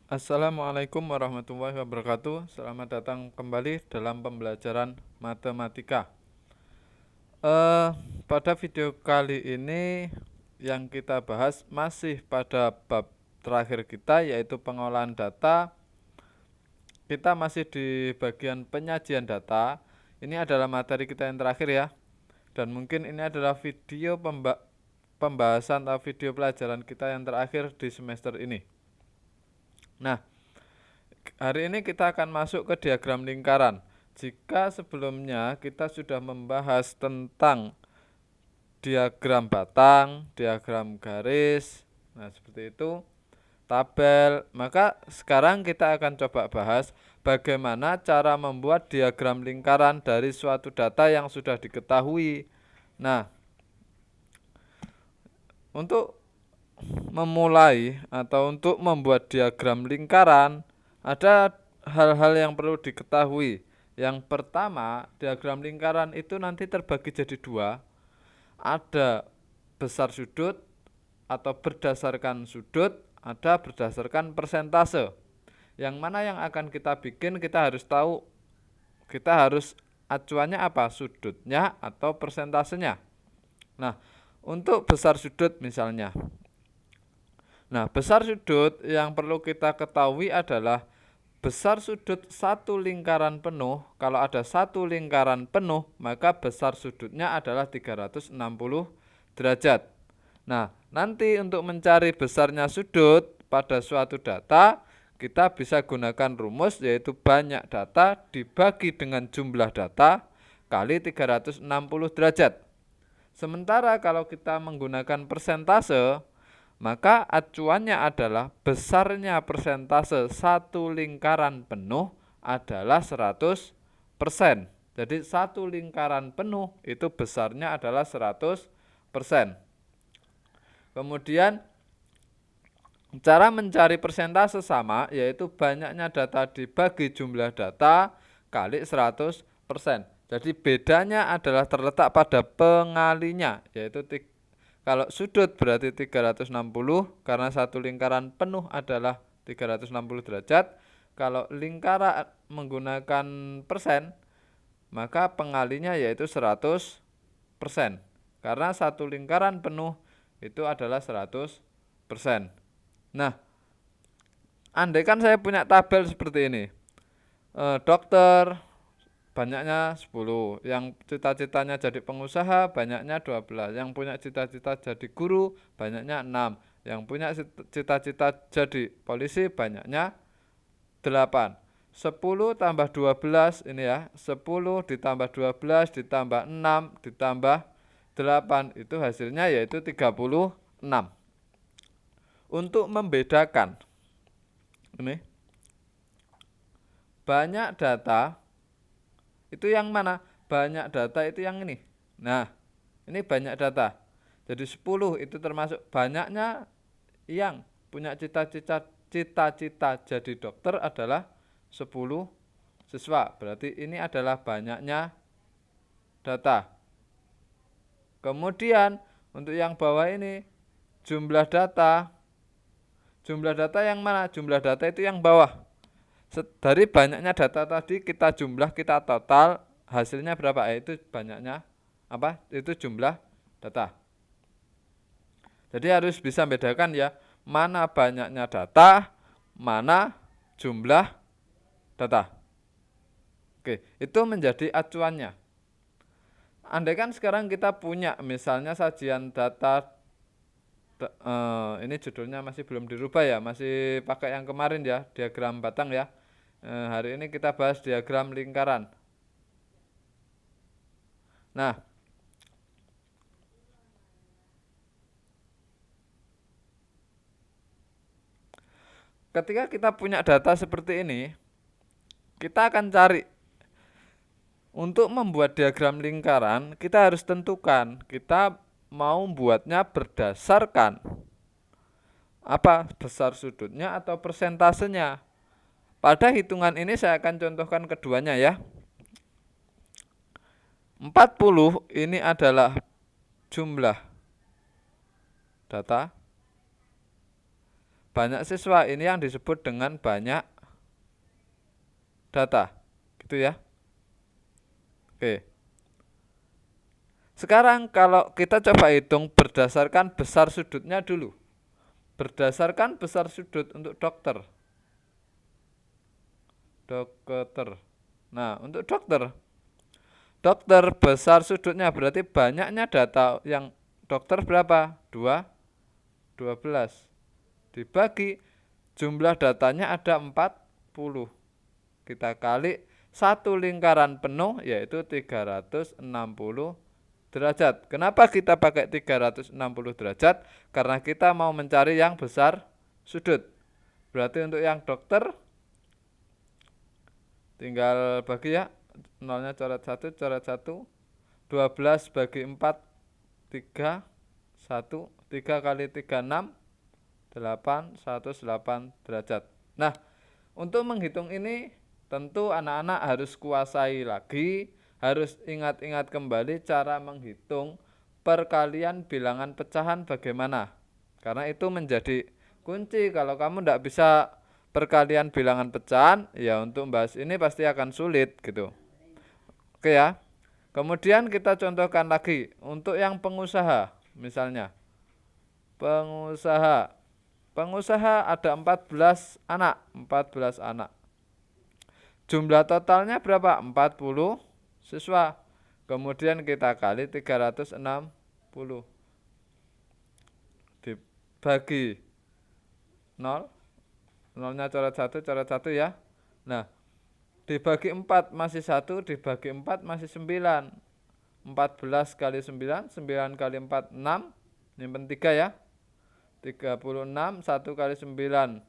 Assalamualaikum warahmatullahi wabarakatuh. Selamat datang kembali dalam pembelajaran matematika. Eh, Pada video kali ini yang kita bahas masih pada bab terakhir kita, yaitu pengolahan data. Kita masih di bagian penyajian data. Ini adalah materi kita yang terakhir ya. Dan mungkin ini adalah video pembahasan atau video pelajaran kita yang terakhir di semester ini. Nah, hari ini kita akan masuk ke diagram lingkaran. Jika sebelumnya kita sudah membahas tentang diagram batang, diagram garis, nah seperti itu, tabel, maka sekarang kita akan coba bahas bagaimana cara membuat diagram lingkaran dari suatu data yang sudah diketahui. Nah, untuk memulai atau untuk membuat diagram lingkaran, ada hal-hal yang perlu diketahui. Yang pertama, diagram lingkaran itu nanti terbagi jadi dua. Ada besar sudut atau berdasarkan sudut, ada berdasarkan persentase. Yang mana yang akan kita bikin, kita harus tahu, kita harus acuannya apa, sudutnya atau persentasenya. Nah, untuk besar sudut misalnya, nah, besar sudut yang perlu kita ketahui adalah besar sudut satu lingkaran penuh. Kalau ada satu lingkaran penuh, maka besar sudutnya adalah 360 derajat. Nah, nanti untuk mencari besarnya sudut pada suatu data, kita bisa gunakan rumus, yaitu banyak data dibagi dengan jumlah data kali 360 derajat. Sementara kalau kita menggunakan persentase, maka acuannya adalah besarnya persentase satu lingkaran penuh adalah 100%. Jadi satu lingkaran penuh itu besarnya adalah 100%. Kemudian cara mencari persentase sama, yaitu banyaknya data dibagi jumlah data kali 100%. Jadi bedanya adalah terletak pada pengalinya, yaitu kalau sudut berarti 360 karena satu lingkaran penuh adalah 360 derajat. Kalau lingkaran menggunakan persen, maka pengalinya yaitu 100%. Karena satu lingkaran penuh itu adalah 100%. Nah, andaikan saya punya tabel seperti ini. Dokter banyaknya 10, yang cita-citanya jadi pengusaha banyaknya 12, yang punya cita-cita jadi guru banyaknya 6, yang punya cita-cita jadi polisi banyaknya 8. 10 tambah 12 ini ya, 10 ditambah 12 ditambah 6 ditambah 8 itu hasilnya yaitu 36. Untuk membedakan ini banyak data itu yang mana? Banyak data itu yang ini. Nah, ini banyak data. Jadi 10 itu termasuk banyaknya yang punya cita-cita jadi dokter adalah 10 siswa. Berarti ini adalah banyaknya data. Kemudian untuk yang bawah ini jumlah data. Jumlah data yang mana? Jumlah data itu yang bawah. Dari banyaknya data tadi kita jumlah, kita total, hasilnya berapa? Itu banyaknya apa? Itu jumlah data. Jadi harus bisa bedakan ya, mana banyaknya data, mana jumlah data. Oke, itu menjadi acuannya. Andaikan sekarang kita punya misalnya sajian data, ini judulnya masih belum dirubah ya, masih pakai yang kemarin ya, diagram batang ya. Hari ini kita bahas diagram lingkaran. Nah, ketika kita punya data seperti ini, kita akan cari. Untuk membuat diagram lingkaran, kita harus tentukan kita mau buatnya berdasarkan apa? Besar sudutnya atau persentasenya. Pada hitungan ini saya akan contohkan keduanya ya. 40 ini adalah jumlah data. banyak siswa, ini yang disebut dengan banyak data. Gitu ya. Oke. Sekarang kalau kita coba hitung berdasarkan besar sudutnya dulu. Berdasarkan besar sudut untuk dokter. Nah, untuk dokter besar sudutnya berarti banyaknya data yang dokter berapa? 12. Dibagi jumlah datanya ada 40. Kita kali satu lingkaran penuh yaitu 360 derajat. Kenapa kita pakai 360 derajat? Karena kita mau mencari yang besar sudut. Berarti untuk yang dokter tinggal bagi ya, nolnya coret 1, coret 1, 12 bagi 4, 3, 1, 3 kali 3, 6, 8, 108 derajat. Nah, untuk menghitung ini tentu anak-anak harus kuasai lagi, harus ingat-ingat kembali cara menghitung perkalian bilangan pecahan bagaimana. Karena itu menjadi kunci. Kalau kamu tidak bisa perkalian bilangan pecahan, ya untuk membahas ini pasti akan sulit gitu. Oke ya. Kemudian kita contohkan lagi untuk yang pengusaha, misalnya. Pengusaha ada 14 anak. Jumlah totalnya berapa? 40 siswa. Kemudian kita kali 360 dibagi 0. Nolnya coret 1 ya. Nah, dibagi 4 masih 1, dibagi 4 masih 9. 14 kali 9, 9 kali 4, 6. Nyimpen 3 ya. 36, 1 kali 9.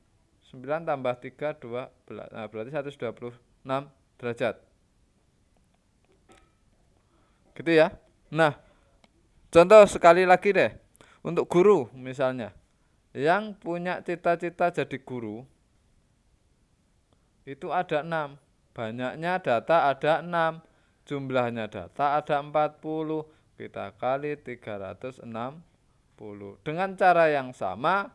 9 tambah 3, 12. Nah, berarti 126 derajat. Gitu ya. Nah, contoh sekali lagi deh. Untuk guru misalnya. Yang punya cita-cita jadi guru itu ada 6. Banyaknya data ada 6. Jumlahnya data ada 40. Kita kali 360. Dengan cara yang sama,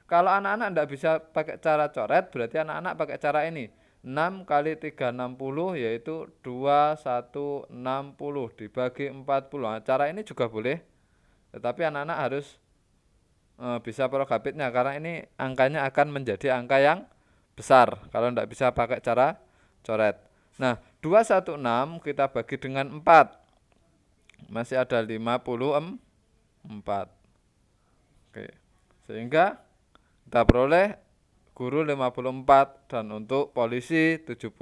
kalau anak-anak tidak bisa pakai cara coret, berarti anak-anak pakai cara ini. 6 kali 360 yaitu 2160 dibagi 40. Nah, cara ini juga boleh. Tetapi anak-anak harus bisa prokabitnya karena ini angkanya akan menjadi angka yang besar kalau tidak bisa pakai cara coret. Nah, 216 kita bagi dengan 4. Masih ada 54. Oke. Sehingga kita peroleh guru 54 dan untuk polisi 72.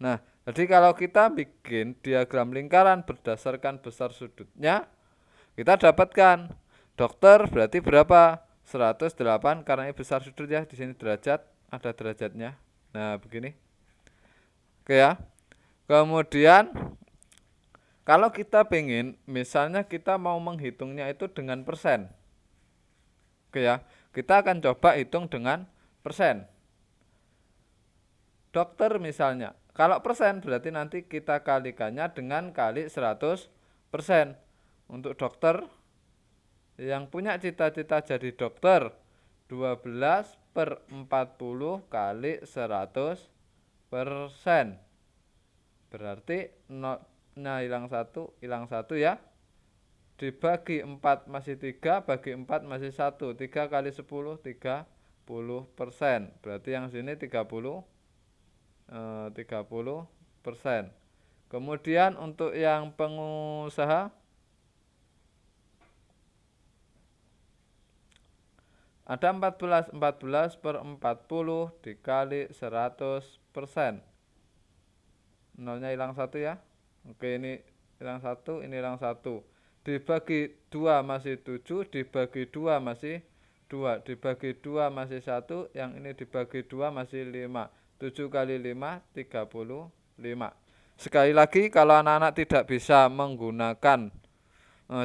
Nah, jadi kalau kita bikin diagram lingkaran berdasarkan besar sudutnya, kita dapatkan dokter berarti berapa? 108 karena ini besar sudut ya, di sini derajat, ada derajatnya. Nah, begini. Oke ya. Kemudian kalau kita pengen, misalnya kita mau menghitungnya itu dengan persen. Oke ya. Kita akan coba hitung dengan persen. Dokter misalnya, kalau persen berarti nanti kita kalikannya dengan kali 100%. Untuk dokter yang punya cita-cita jadi dokter 12/40 kali 100%. Berarti nolnya hilang 1 ya. Dibagi 4 masih 3, bagi 4 masih 1. 3 kali 10, 30%. Berarti yang sini 30%. Kemudian untuk yang pengusaha ada 14/40 dikali 100%. Nolnya hilang 1 ya. Oke, ini hilang 1, ini hilang 1. Dibagi 2 masih 7, dibagi 2 masih 2, dibagi 2 masih 1, yang ini dibagi 2 masih 5. 7 kali 5, 35. Sekali lagi, kalau anak-anak tidak bisa menggunakan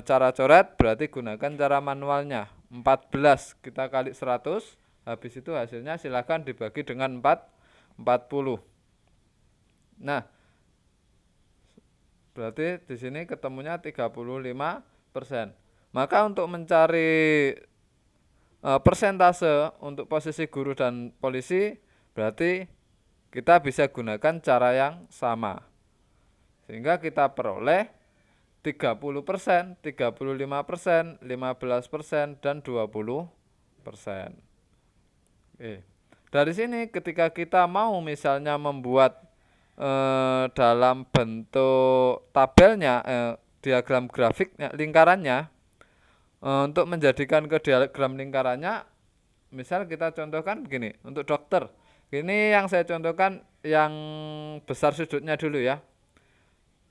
cara coret, berarti gunakan cara manualnya. 14 kita kali 100, habis itu hasilnya silakan dibagi dengan 40. Nah, berarti di sini ketemunya 35%. Maka untuk mencari persentase untuk posisi guru dan polisi, berarti kita bisa gunakan cara yang sama. Sehingga kita peroleh 30%, 35%, 15%, dan 20%. Oke. Dari sini ketika kita mau misalnya membuat dalam bentuk tabelnya, diagram grafiknya, lingkarannya, untuk menjadikan ke diagram lingkarannya, misal kita contohkan begini, untuk dokter. Ini yang saya contohkan yang besar sudutnya dulu ya.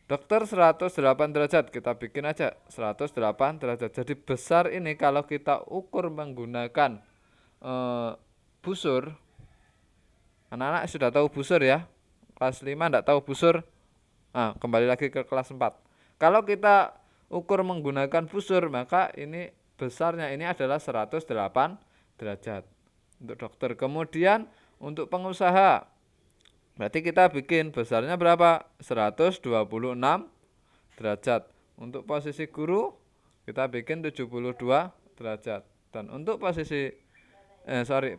Dokter 108 derajat, kita bikin aja 108 derajat. Jadi besar ini kalau kita ukur menggunakan busur, anak-anak sudah tahu busur ya. Kelas 5 enggak tahu busur. Nah, kembali lagi ke kelas 4. Kalau kita ukur menggunakan busur, maka ini besarnya ini adalah 108 derajat untuk dokter. Kemudian untuk pengusaha, berarti kita bikin besarnya berapa? 126 derajat. Untuk posisi guru kita bikin 72 derajat. Dan untuk posisi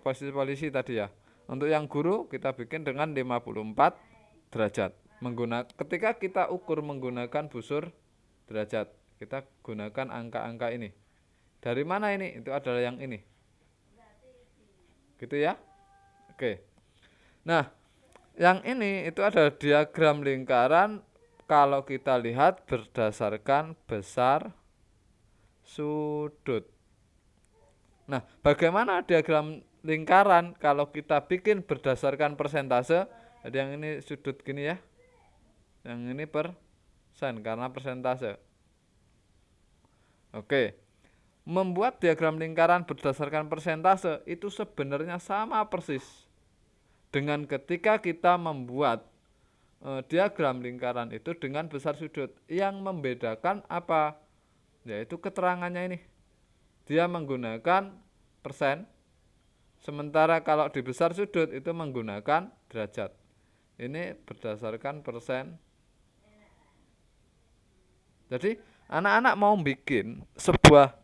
posisi polisi tadi ya. Untuk yang guru kita bikin dengan 54 derajat. Ketika kita ukur menggunakan busur derajat, kita gunakan angka-angka ini. Dari mana ini? Itu adalah yang ini. Gitu ya. Oke. Nah, yang ini itu adalah diagram lingkaran kalau kita lihat berdasarkan besar sudut. Nah, bagaimana diagram lingkaran kalau kita bikin berdasarkan persentase? Jadi yang ini sudut gini ya. Yang ini persen karena persentase. Oke. Membuat diagram lingkaran berdasarkan persentase itu sebenarnya sama persis dengan ketika kita membuat diagram lingkaran itu dengan besar sudut. Yang membedakan apa? Yaitu keterangannya ini. Dia menggunakan persen, sementara kalau di besar sudut itu menggunakan derajat. Ini berdasarkan persen. Jadi anak-anak mau bikin sebuah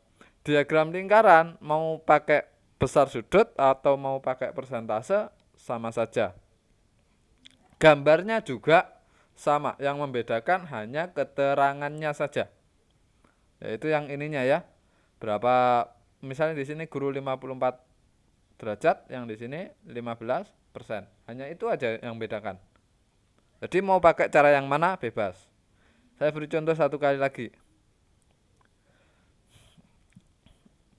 diagram lingkaran, mau pakai besar sudut atau mau pakai persentase, sama saja. Gambarnya juga sama, yang membedakan hanya keterangannya saja. Yaitu yang ininya ya. Berapa, misalnya di sini guru 54 derajat, yang di sini 15%. Hanya itu aja yang bedakan. Jadi mau pakai cara yang mana bebas. Saya beri contoh satu kali lagi.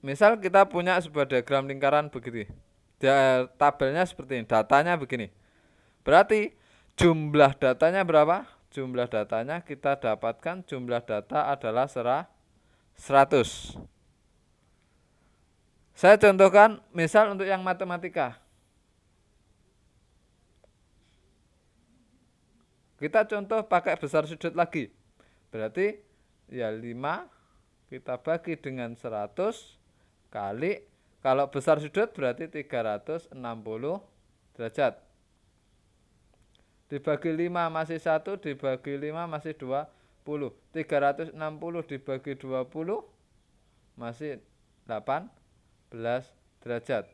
Misal kita punya sebuah diagram lingkaran begini. Tabelnya seperti ini, datanya begini. Berarti jumlah datanya berapa? Jumlah datanya kita dapatkan jumlah data adalah 100. Saya contohkan misal untuk yang matematika. Kita contoh pakai besar sudut lagi. Berarti ya 5 kita bagi dengan 100 kali, kalau besar sudut berarti 360 derajat. Dibagi 5 masih 1, dibagi 5 masih 20. 360 dibagi 20 masih 18 derajat.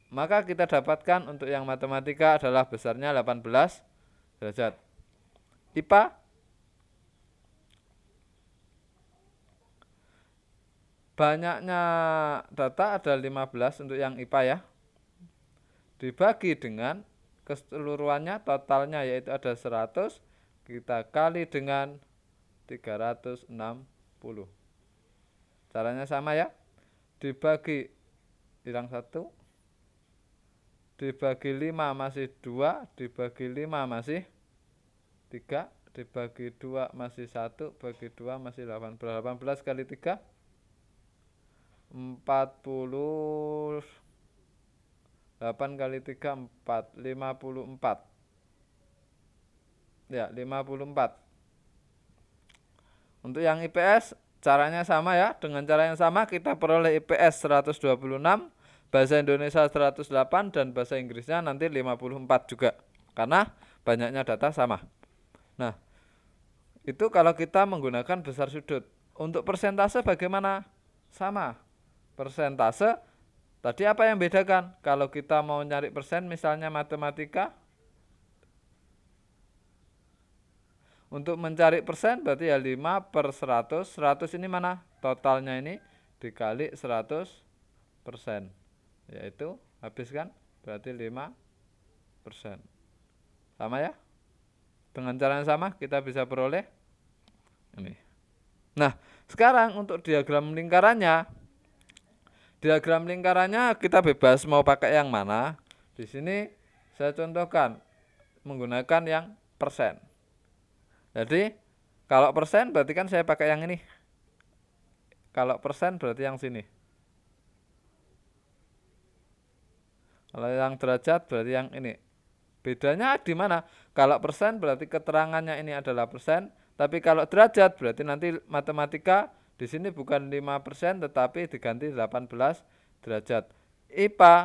Maka kita dapatkan untuk yang matematika adalah besarnya 18 derajat. IPA banyaknya data ada 15 untuk yang IPA ya. Dibagi dengan keseluruhannya, totalnya yaitu ada 100, kita kali dengan 360. Caranya sama ya. Dibagi hilang 1, dibagi 5 masih 2, dibagi 5 masih 3, dibagi 2 masih 1, bagi 2 masih 18. 18 kali 3 40, 8 kali 3 4, 54. Ya, 54. Untuk yang IPS caranya sama ya, dengan cara yang sama kita peroleh IPS 126, bahasa Indonesia 108 dan bahasa Inggrisnya nanti 54 juga. Karena banyaknya data sama. Nah, itu kalau kita menggunakan besar sudut. Untuk persentase bagaimana? sama. Persentase, tadi apa yang bedakan? Kalau kita mau nyari persen misalnya matematika, untuk mencari persen berarti ya 5/100. 100 ini mana? Totalnya ini dikali 100%. Yaitu habis kan? Berarti 5%. Sama ya? Dengan cara yang sama kita bisa peroleh ini. Nah, sekarang untuk diagram lingkarannya kita bebas mau pakai yang mana. Di sini saya contohkan menggunakan yang persen. Jadi kalau persen berarti kan saya pakai yang ini. Kalau persen berarti yang sini. Kalau yang derajat berarti yang ini. Bedanya di mana? Kalau persen berarti keterangannya ini adalah persen, tapi kalau derajat berarti nanti matematika di sini bukan 5% tetapi diganti 18 derajat. IPA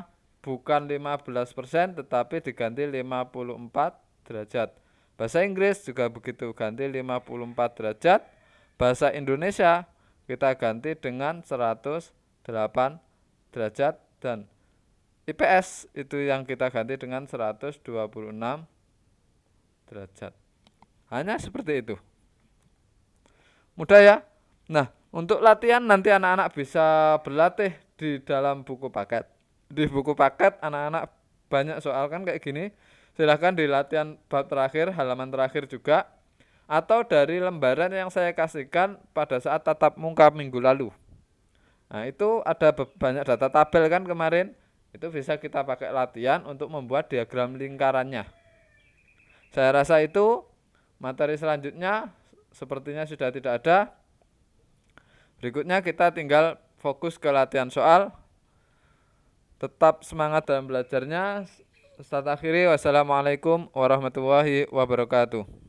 bukan 15% tetapi diganti 54 derajat. Bahasa Inggris juga begitu, ganti 54 derajat. Bahasa Indonesia kita ganti dengan 108 derajat dan IPS itu yang kita ganti dengan 126 derajat. Hanya seperti itu. Mudah ya? Nah, untuk latihan nanti anak-anak bisa berlatih di dalam buku paket. Di buku paket anak-anak banyak soal kan kayak gini. Silahkan di latihan bab terakhir, halaman terakhir juga. Atau dari lembaran yang saya kasihkan pada saat tatap muka minggu lalu. Nah, itu ada banyak data tabel kan kemarin. Itu bisa kita pakai latihan untuk membuat diagram lingkarannya. Saya rasa itu materi selanjutnya sepertinya sudah tidak ada. Berikutnya kita tinggal fokus ke latihan soal. Tetap semangat dalam belajarnya. Ustaz akhiri, wassalamualaikum warahmatullahi wabarakatuh.